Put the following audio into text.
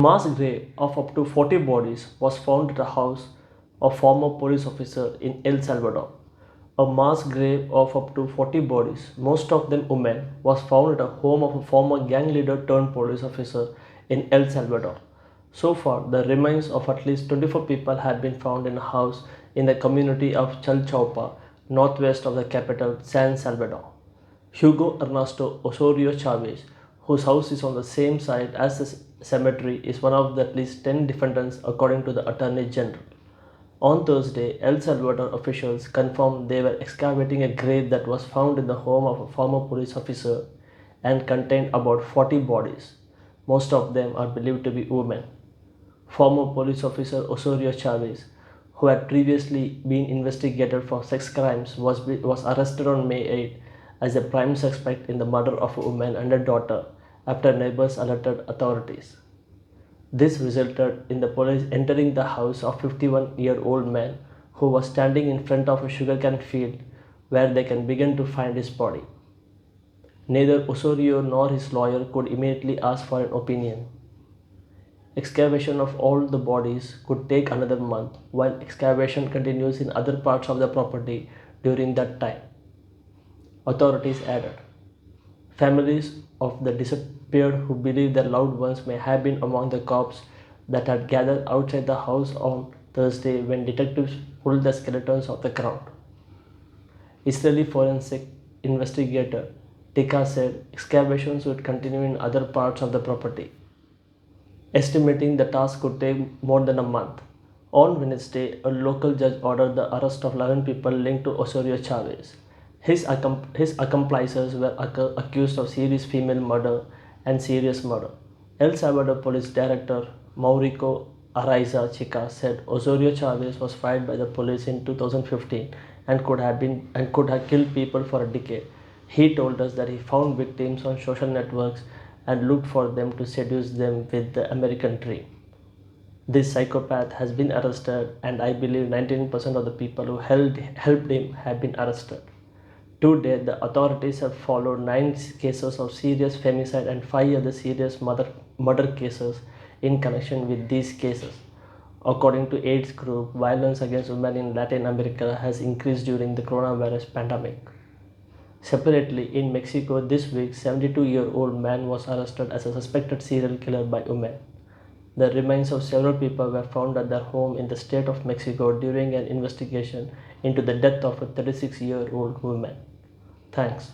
Mass grave of up to 40 bodies was found at a house of former police officer in El Salvador. A mass grave of up to 40 bodies, most of them women, was found at a home of a former gang leader turned police officer in El Salvador. So far, the remains of at least 24 people had been found in a house in the community of Chalchaupa, northwest of the capital, San Salvador. Hugo Ernesto Osorio Chavez, whose house is on the same site as the cemetery, is one of the at least 10 defendants according to the Attorney General. On Thursday, El Salvador officials confirmed they were excavating a grave that was found in the home of a former police officer and contained about 40 bodies. Most of them are believed to be women. Former police officer Osorio Chavez, who had previously been investigated for sex crimes, was arrested on May 8 as a prime suspect in the murder of a woman and a daughter after neighbors alerted authorities. This resulted in the police entering the house of a 51-year-old man who was standing in front of a sugarcane field where they can begin to find his body. Neither Osorio nor his lawyer could immediately ask for an opinion. Excavation of all the bodies could take another month, while excavation continues in other parts of the property during that time. Authorities added. Families of the disappeared who believe their loved ones may have been among the corpses that had gathered outside the house on Thursday when detectives pulled the skeletons off the ground. Israeli forensic investigator Tika said excavations would continue in other parts of the property, estimating the task could take more than a month. On Wednesday, a local judge ordered the arrest of 11 people linked to Osorio Chavez. His accomplices were accused of serious female murder and serious murder. El Salvador Police Director Mauricio Araiza Chica said Osorio Chavez was fired by the police in 2015 and could have killed people for a decade. He told us that he found victims on social networks and looked for them to seduce them with the American dream. This psychopath has been arrested, and I believe 19% of the people who helped him have been arrested. To date, the authorities have followed 9 cases of serious femicide and 5 other serious murder cases in connection with these cases. According to AIDS group, violence against women in Latin America has increased during the coronavirus pandemic. Separately, in Mexico this week, 72-year-old man was arrested as a suspected serial killer by women. The remains of several people were found at their home in the state of Mexico during an investigation into the death of a 36-year-old woman. Thanks.